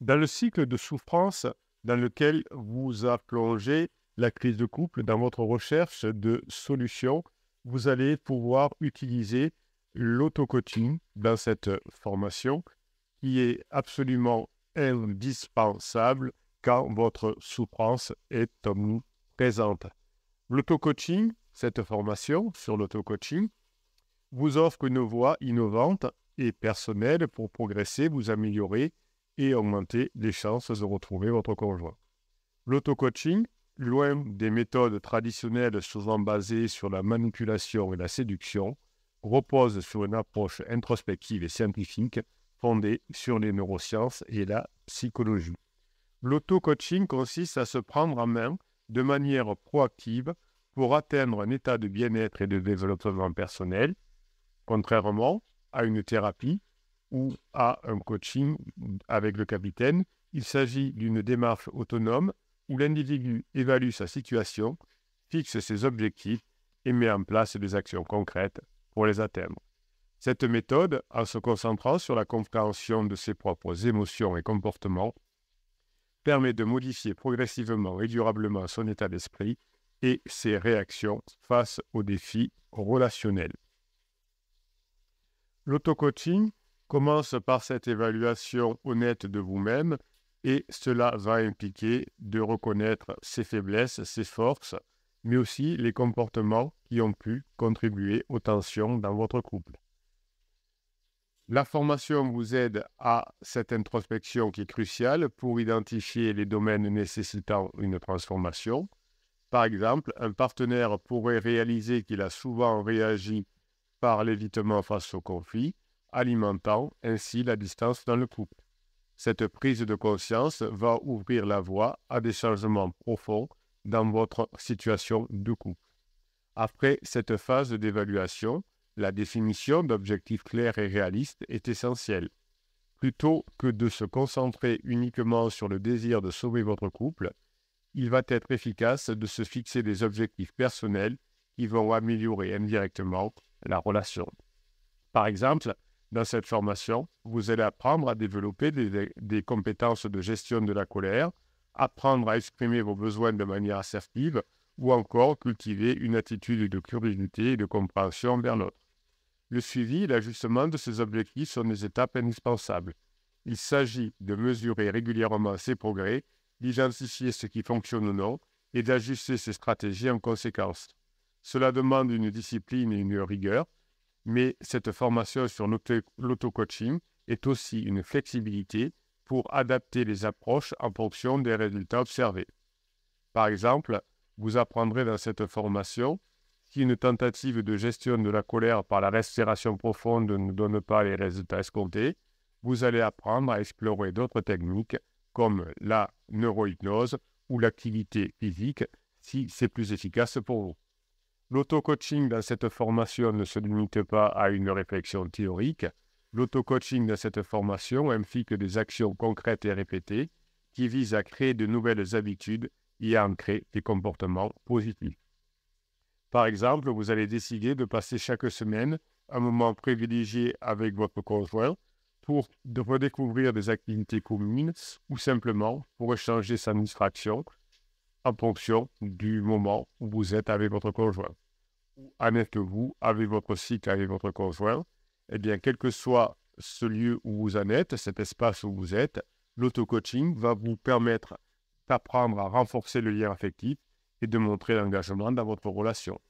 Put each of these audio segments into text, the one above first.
Dans le cycle de souffrance dans lequel vous a plongé la crise de couple, dans votre recherche de solutions, vous allez pouvoir utiliser l'auto-coaching dans cette formation qui est absolument indispensable quand votre souffrance est omniprésente. L'auto-coaching, cette formation sur l'auto-coaching, vous offre une voie innovante et personnelle pour progresser, vous améliorer et augmenter les chances de retrouver votre conjoint. L'auto-coaching, loin des méthodes traditionnelles souvent basées sur la manipulation et la séduction, repose sur une approche introspective et scientifique fondée sur les neurosciences et la psychologie. L'auto-coaching consiste à se prendre en main de manière proactive pour atteindre un état de bien-être et de développement personnel, contrairement à une thérapie ou à un coaching avec le capitaine. Il s'agit d'une démarche autonome où l'individu évalue sa situation, fixe ses objectifs et met en place des actions concrètes pour les atteindre. Cette méthode, en se concentrant sur la compréhension de ses propres émotions et comportements, permet de modifier progressivement et durablement son état d'esprit et ses réactions face aux défis relationnels. L'auto-coaching commence par cette évaluation honnête de vous-même et cela va impliquer de reconnaître ses faiblesses, ses forces, mais aussi les comportements qui ont pu contribuer aux tensions dans votre couple. La formation vous aide à cette introspection qui est cruciale pour identifier les domaines nécessitant une transformation. Par exemple, un partenaire pourrait réaliser qu'il a souvent réagi par l'évitement face au conflit, alimentant ainsi la distance dans le couple. Cette prise de conscience va ouvrir la voie à des changements profonds dans votre situation de couple. Après cette phase d'évaluation, la définition d'objectifs clairs et réalistes est essentielle. Plutôt que de se concentrer uniquement sur le désir de sauver votre couple, il va être efficace de se fixer des objectifs personnels qui vont améliorer indirectement la relation. Par exemple, dans cette formation, vous allez apprendre à développer des compétences de gestion de la colère, apprendre à exprimer vos besoins de manière assertive ou encore cultiver une attitude de curiosité et de compréhension vers l'autre. Le suivi et l'ajustement de ces objectifs sont des étapes indispensables. Il s'agit de mesurer régulièrement ses progrès, d'identifier ce qui fonctionne ou non et d'ajuster ses stratégies en conséquence. Cela demande une discipline et une rigueur, mais cette formation sur l'auto-coaching est aussi une flexibilité pour adapter les approches en fonction des résultats observés. Par exemple, vous apprendrez dans cette formation si une tentative de gestion de la colère par la respiration profonde ne donne pas les résultats escomptés, vous allez apprendre à explorer d'autres techniques comme la neurohypnose ou l'activité physique si c'est plus efficace pour vous. L'auto-coaching dans cette formation ne se limite pas à une réflexion théorique. L'auto-coaching dans cette formation implique des actions concrètes et répétées qui visent à créer de nouvelles habitudes et à ancrer des comportements positifs. Par exemple, vous allez décider de passer chaque semaine un moment privilégié avec votre conjoint pour redécouvrir des activités communes ou simplement pour échanger sans distraction en fonction du moment où vous êtes avec votre conjoint. Où en êtes-vous avec votre cycle, avec votre conjoint? Eh bien, quel que soit ce lieu où vous en êtes, cet espace où vous êtes, l'auto-coaching va vous permettre d'apprendre à renforcer le lien affectif et de montrer l'engagement dans votre relation.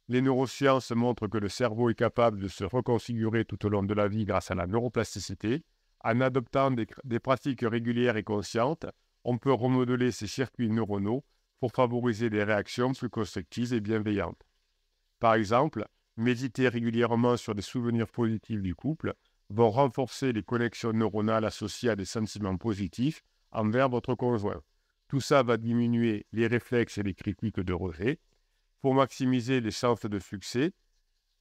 Les neurosciences montrent que le cerveau est capable de se reconfigurer tout au long de la vie grâce à la neuroplasticité. En adoptant des pratiques régulières et conscientes, on peut remodeler ces circuits neuronaux pour favoriser des réactions plus constructives et bienveillantes. Par exemple, méditer régulièrement sur des souvenirs positifs du couple vont renforcer les connexions neuronales associées à des sentiments positifs envers votre conjoint. Tout ça va diminuer les réflexes et les critiques de rejet. Pour maximiser les chances de succès,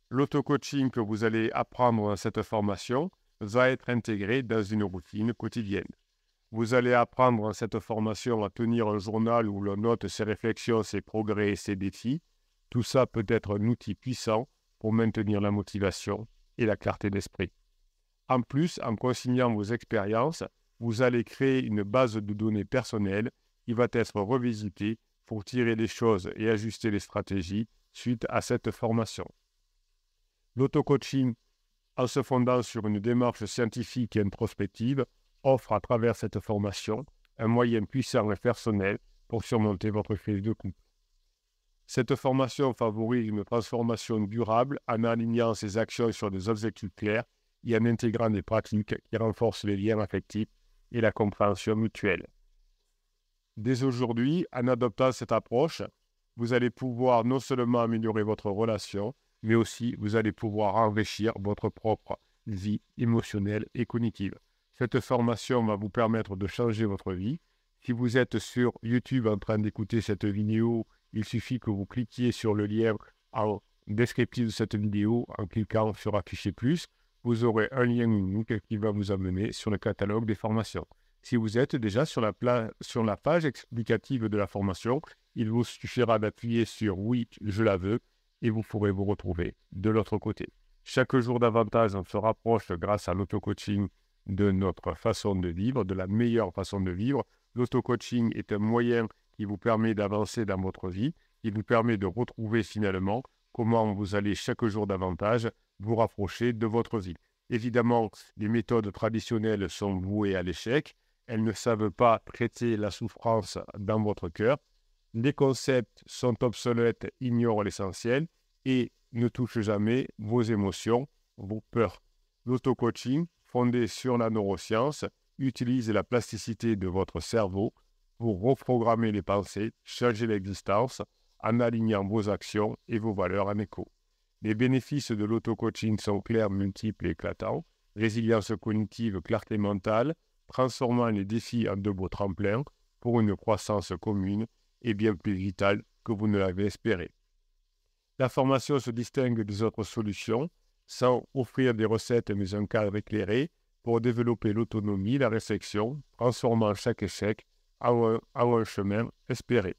l'auto-coaching que vous allez apprendre dans cette formation va être intégré dans une routine quotidienne. Vous allez apprendre dans cette formation à tenir un journal où l'on note ses réflexions, ses progrès et ses défis. Tout ça peut être un outil puissant pour maintenir la motivation et la clarté d'esprit. En plus, en consignant vos expériences, vous allez créer une base de données personnelle qui va être revisitée pour tirer les choses et ajuster les stratégies suite à cette formation. L'auto-coaching, en se fondant sur une démarche scientifique et introspective, offre à travers cette formation un moyen puissant et personnel pour surmonter votre crise de couple. Cette formation favorise une transformation durable en alignant ses actions sur des objectifs clairs et en intégrant des pratiques qui renforcent les liens affectifs et la compréhension mutuelle. Dès aujourd'hui, en adoptant cette approche, vous allez pouvoir non seulement améliorer votre relation, mais aussi vous allez pouvoir enrichir votre propre vie émotionnelle et cognitive. Cette formation va vous permettre de changer votre vie. Si vous êtes sur YouTube en train d'écouter cette vidéo, il suffit que vous cliquiez sur le lien en descriptif de cette vidéo en cliquant sur Afficher plus. Vous aurez un lien unique qui va vous amener sur le catalogue des formations. Si vous êtes déjà sur la page explicative de la formation, il vous suffira d'appuyer sur « Oui, je la veux » et vous pourrez vous retrouver de l'autre côté. Chaque jour davantage, on se rapproche grâce à l'auto-coaching de notre façon de vivre, de la meilleure façon de vivre. L'auto-coaching est un moyen qui vous permet d'avancer dans votre vie, qui vous permet de retrouver finalement comment vous allez chaque jour davantage vous rapprocher de votre vie. Évidemment, les méthodes traditionnelles sont vouées à l'échec. Elles ne savent pas traiter la souffrance dans votre cœur. Les concepts sont obsolètes, ignorent l'essentiel et ne touchent jamais vos émotions, vos peurs. L'auto-coaching, fondé sur la neuroscience, utilise la plasticité de votre cerveau pour reprogrammer les pensées, changer l'existence en alignant vos actions et vos valeurs en écho. Les bénéfices de l'auto-coaching sont clairs, multiples et éclatants. Résilience cognitive, clarté mentale, transformant les défis en de beaux tremplins pour une croissance commune et bien plus vitale que vous ne l'avez espéré. La formation se distingue des autres solutions sans offrir des recettes mais un cadre éclairé pour développer l'autonomie, la réflexion, transformant chaque échec en un chemin espéré.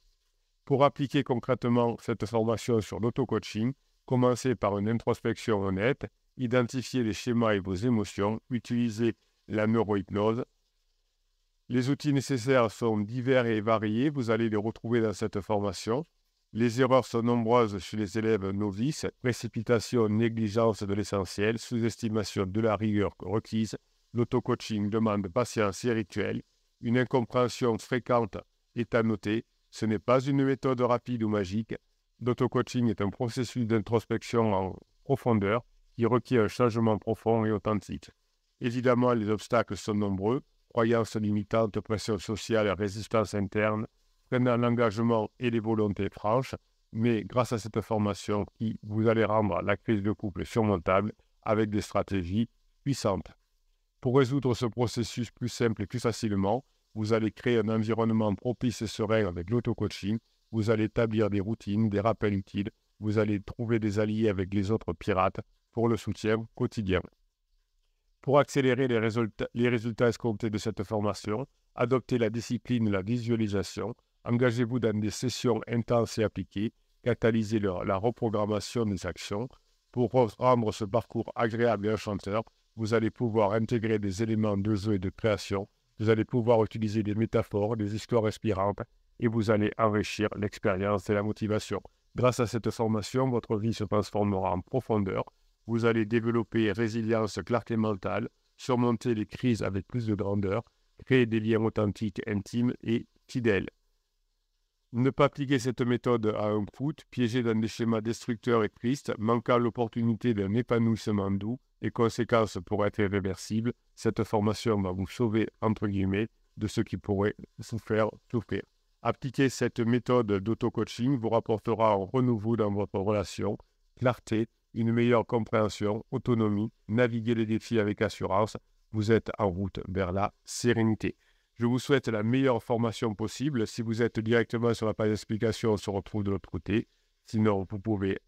Pour appliquer concrètement cette formation sur l'auto-coaching, commencez par une introspection honnête, identifiez les schémas et vos émotions, utilisez la neurohypnose. Les outils nécessaires sont divers et variés, vous allez les retrouver dans cette formation. Les erreurs sont nombreuses chez les élèves novices, précipitation, négligence de l'essentiel, sous-estimation de la rigueur requise. L'auto-coaching demande patience et rituel. Une incompréhension fréquente est à noter. Ce n'est pas une méthode rapide ou magique. L'auto-coaching est un processus d'introspection en profondeur qui requiert un changement profond et authentique. Évidemment, les obstacles sont nombreux. Croyances limitantes, pression sociale, résistance interne, prenant l'engagement et les volontés franches, mais grâce à cette formation vous allez rendre la crise de couple surmontable avec des stratégies puissantes. Pour résoudre ce processus plus simple et plus facilement, vous allez créer un environnement propice et serein avec l'auto-coaching, vous allez établir des routines, des rappels utiles, vous allez trouver des alliés avec les autres pirates pour le soutien quotidien. Pour accélérer les résultats escomptés de cette formation, adoptez la discipline, la visualisation, engagez-vous dans des sessions intenses et appliquées, catalysez la reprogrammation des actions. Pour rendre ce parcours agréable et enchanteur, vous allez pouvoir intégrer des éléments de jeu et de création, vous allez pouvoir utiliser des métaphores, des histoires inspirantes et vous allez enrichir l'expérience et la motivation. Grâce à cette formation, votre vie se transformera en profondeur. Vous allez développer résilience, clarté mentale, surmonter les crises avec plus de grandeur, créer des liens authentiques, intimes et fidèles. Ne pas appliquer cette méthode à un foot, piégé dans des schémas destructeurs et tristes, manquant l'opportunité d'un épanouissement doux, les conséquences pourraient être irréversibles. Cette formation va vous sauver, entre guillemets, de ce qui pourrait vous faire souffrir. Appliquer cette méthode d'auto-coaching vous rapportera un renouveau dans votre relation, clarté, une meilleure compréhension, autonomie, naviguer les défis avec assurance. Vous êtes en route vers la sérénité. Je vous souhaite la meilleure formation possible. Si vous êtes directement sur la page d'explication, on se retrouve de l'autre côté. Sinon, vous pouvez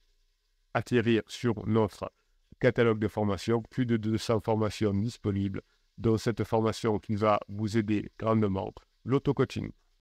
atterrir sur notre catalogue de formations. Plus de 200 formations disponibles, dont cette formation qui va vous aider grandement, l'auto-coaching.